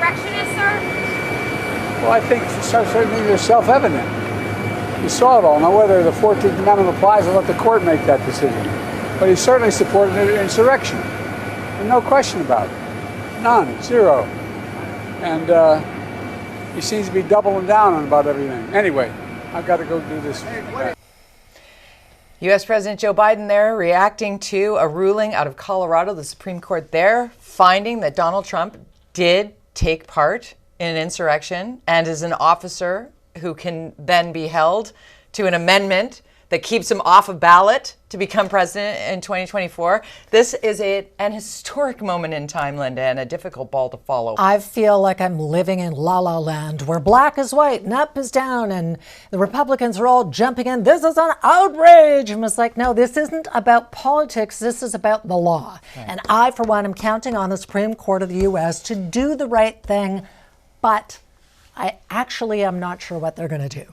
insurrectionist, sir? Well, I think certain things are self-evident. You saw it all. Now, whether the 14th Amendment applies, I'll let the court make that decision. But he certainly supported an insurrection. And no question about it. None. Zero. And he seems to be doubling down on about everything. Anyway, I've got to go do this. U.S. President Joe Biden there reacting to a ruling out of Colorado, the Supreme Court there, finding that Donald Trump did take part in an insurrection and is an officer who can then be held to an amendment that keeps him off a ballot to become president in 2024. This is an historic moment in time, Linda, and a difficult ball to follow. I feel like I'm living in La La Land, where black is white and up is down, and the Republicans are all jumping in. This is an outrage. And it's like, no, this isn't about politics. This is about the law. Right. And I, for one, am counting on the Supreme Court of the U.S. to do the right thing, but I actually am not sure what they're going to do.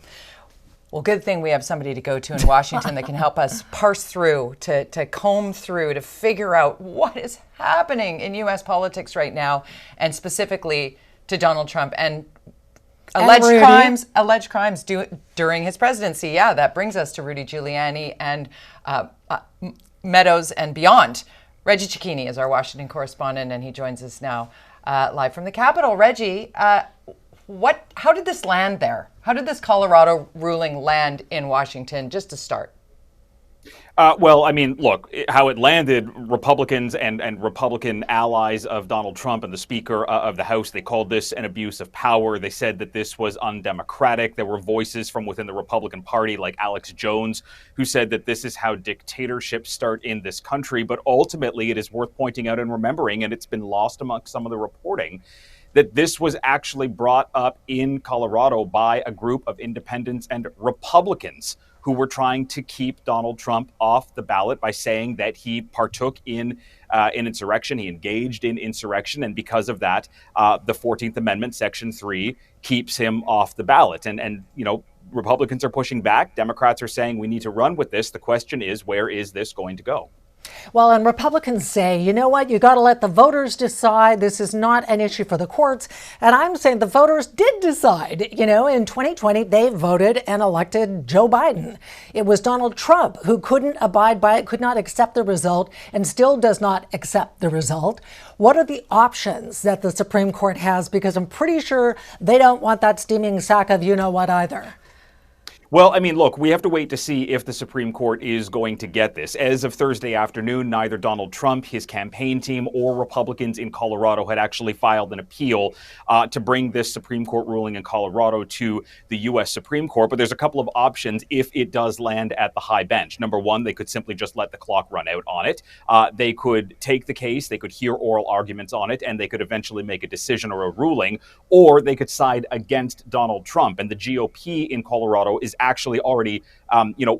Well, good thing we have somebody to go to in Washington that can help us parse through, to comb through, to figure out what is happening in U.S. politics right now, and specifically to Donald Trump and alleged crimes during his presidency. Yeah, that brings us to Rudy Giuliani and Meadows and beyond. Reggie Cecchini is our Washington correspondent, and he joins us now live from the Capitol. Reggie, how did this land there? How did this Colorado ruling land in Washington, just to start? Well, I mean, look, how it landed, Republicans and Republican allies of Donald Trump and the Speaker of the House, they called this an abuse of power. They said that this was undemocratic. There were voices from within the Republican Party, like Alex Jones, who said that this is how dictatorships start in this country. But ultimately, it is worth pointing out and remembering, and it's been lost amongst some of the reporting, that this was actually brought up in Colorado by a group of independents and Republicans who were trying to keep Donald Trump off the ballot by saying that he partook in an insurrection, he engaged in insurrection, and because of that, the 14th Amendment, Section 3, keeps him off the ballot. And you know, Republicans are pushing back. Democrats are saying we need to run with this. The question is, where is this going to go? Well, and Republicans say, you know what, you got to let the voters decide. This is not an issue for the courts. And I'm saying the voters did decide. You know, in 2020, they voted and elected Joe Biden. It was Donald Trump who couldn't abide by it, could not accept the result, and still does not accept the result. What are the options that the Supreme Court has? Because I'm pretty sure they don't want that steaming sack of you-know-what either. Well, I mean, look, we have to wait to see if the Supreme Court is going to get this. As of Thursday afternoon, neither Donald Trump, his campaign team, or Republicans in Colorado had actually filed an appeal to bring this Supreme Court ruling in Colorado to the U.S. Supreme Court. But there's a couple of options if it does land at the high bench. Number one, they could simply just let the clock run out on it. They could take the case, they could hear oral arguments on it, and they could eventually make a decision or a ruling, or they could side against Donald Trump. And the GOP in Colorado is actually already,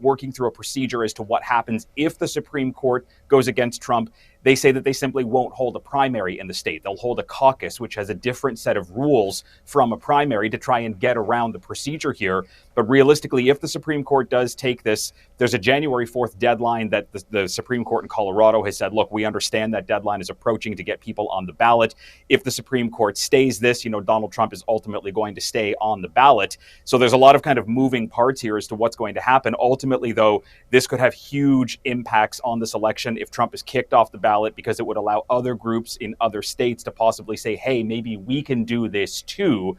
working through a procedure as to what happens if the Supreme Court goes against Trump. They say that they simply won't hold a primary in the state. They'll hold a caucus, which has a different set of rules from a primary to try and get around the procedure here. But realistically, if the Supreme Court does take this, there's a January 4th deadline that the Supreme Court in Colorado has said, look, we understand that deadline is approaching to get people on the ballot. If the Supreme Court stays this, Donald Trump is ultimately going to stay on the ballot. So there's a lot of kind of moving parts here as to what's going to happen. Ultimately, though, this could have huge impacts on this election if Trump is kicked off the ballot, because it would allow other groups in other states to possibly say, hey, maybe we can do this too,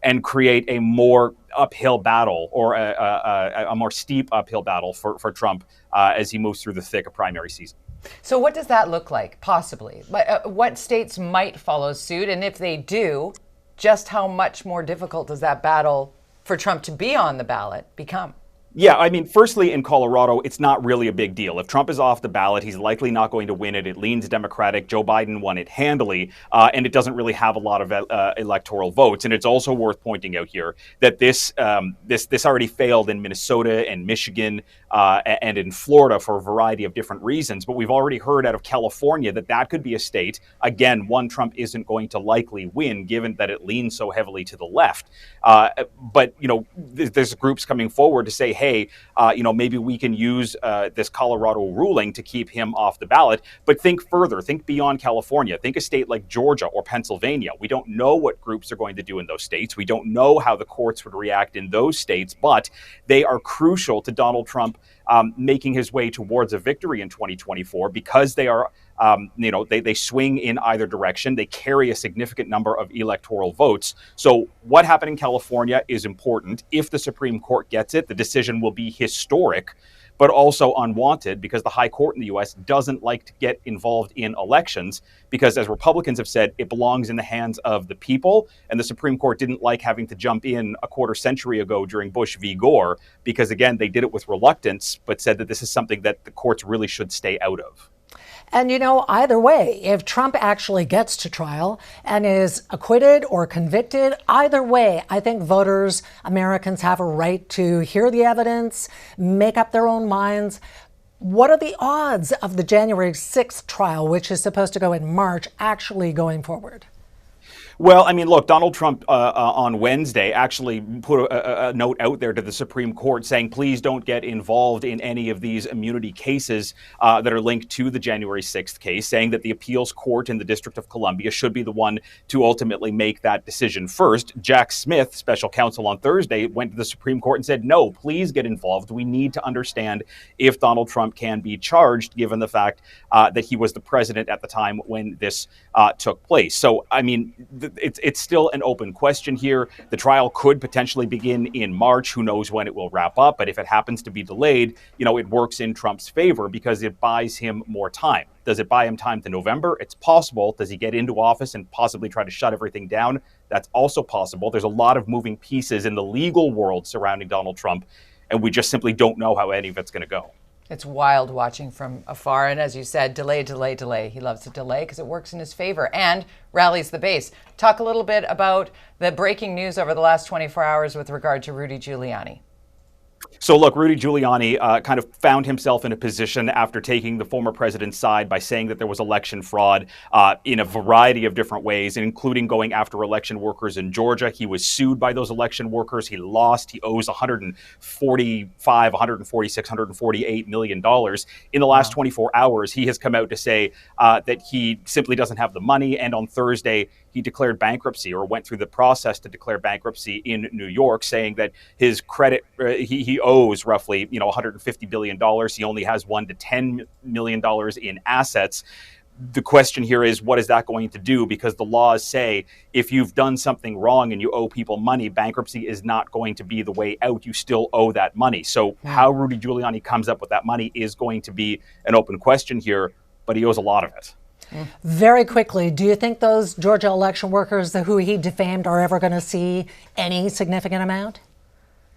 and create a more uphill battle, or a more steep uphill battle for Trump as he moves through the thick of primary season. So what does that look like, possibly? What states might follow suit? And if they do, just how much more difficult does that battle for Trump to be on the ballot become? Yeah, I mean, firstly, in Colorado, it's not really a big deal. If Trump is off the ballot, he's likely not going to win it. It leans Democratic. Joe Biden won it handily, and it doesn't really have a lot of electoral votes. And it's also worth pointing out here that this already failed in Minnesota and Michigan and in Florida for a variety of different reasons. But we've already heard out of California that could be a state, again, one Trump isn't going to likely win, given that it leans so heavily to the left. But, there's groups coming forward to say, hey, maybe we can use this Colorado ruling to keep him off the ballot. But think further, think beyond California, think a state like Georgia or Pennsylvania. We don't know what groups are going to do in those states. We don't know how the courts would react in those states, but they are crucial to Donald Trump making his way towards a victory in 2024 because they are, they swing in either direction. They carry a significant number of electoral votes. So what happened in California is important. If the Supreme Court gets it, the decision will be historic, but also unwanted because the high court in the U.S. doesn't like to get involved in elections because, as Republicans have said, it belongs in the hands of the people. And the Supreme Court didn't like having to jump in a quarter century ago during Bush v. Gore because, again, they did it with reluctance, but said that this is something that the courts really should stay out of. And either way, if Trump actually gets to trial and is acquitted or convicted, either way, I think voters, Americans have a right to hear the evidence, make up their own minds. What are the odds of the January 6th trial, which is supposed to go in March, actually going forward? Well, I mean, look, Donald Trump on Wednesday actually put a note out there to the Supreme Court saying, please don't get involved in any of these immunity cases that are linked to the January 6th case, saying that the appeals court in the District of Columbia should be the one to ultimately make that decision first. Jack Smith, special counsel on Thursday, went to the Supreme Court and said, no, please get involved. We need to understand if Donald Trump can be charged, given the fact that he was the president at the time when this took place. So, I mean, it's still an open question here. The trial could potentially begin in March. Who knows when it will wrap up? But if it happens to be delayed, it works in Trump's favor because it buys him more time. Does it buy him time to November? It's possible. Does he get into office and possibly try to shut everything down? That's also possible. There's a lot of moving pieces in the legal world surrounding Donald Trump, and we just simply don't know how any of it's going to go. It's wild watching from afar. And as you said, delay, delay, delay. He loves to delay because it works in his favor and rallies the base. Talk a little bit about the breaking news over the last 24 hours with regard to Rudy Giuliani. So look, Rudy Giuliani kind of found himself in a position after taking the former president's side by saying that there was election fraud in a variety of different ways, including going after election workers in Georgia. He was sued by those election workers. He lost. He owes $145, $146, $148 million. In the last 24 hours, he has come out to say that he simply doesn't have the money. And on Thursday, he declared bankruptcy or went through the process to declare bankruptcy in New York, saying that his credit, he owes roughly, $150 billion. He only has $1 to $10 million in assets. The question here is, what is that going to do? Because the laws say if you've done something wrong and you owe people money, bankruptcy is not going to be the way out. You still owe that money. So how Rudy Giuliani comes up with that money is going to be an open question here, but he owes a lot of it. Very quickly, do you think those Georgia election workers who he defamed are ever going to see any significant amount?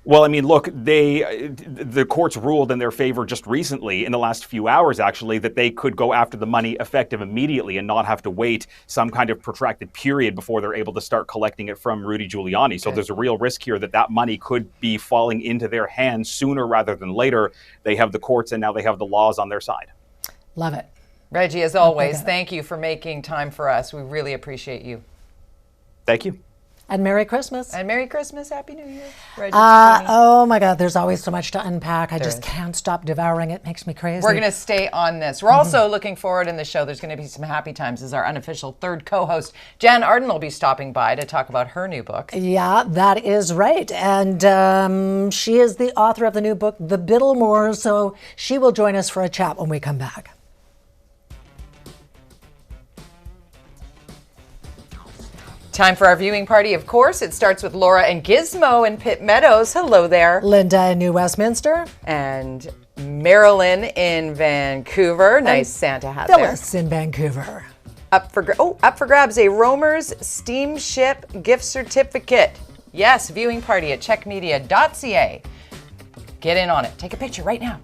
Well, I mean, look, the courts ruled in their favor just recently, in the last few hours, actually, that they could go after the money effective immediately and not have to wait some kind of protracted period before they're able to start collecting it from Rudy Giuliani. So there's a real risk here that money could be falling into their hands sooner rather than later. They have the courts and now they have the laws on their side. Love it. Reggie, as always, thank you for making time for us. We really appreciate you. Thank you. And Merry Christmas. And Merry Christmas. Happy New Year, Reggie. Oh, my God. There's always so much to unpack. I just can't stop devouring it. It makes me crazy. We're going to stay on this. We're also looking forward in the show. There's going to be some happy times as our unofficial third co-host, Jan Arden, will be stopping by to talk about her new book. Yeah, that is right. And she is the author of the new book, The Biddlemore. So she will join us for a chat when we come back. Time for our viewing party, of course. It starts with Laura and Gizmo in Pitt Meadows. Hello there. Linda in New Westminster. And Marilyn in Vancouver. Nice Santa hat there. Phyllis in Vancouver. Up for grabs, a Romer's Steamship gift certificate. Yes, viewing party at checkmedia.ca. Get in on it. Take a picture right now.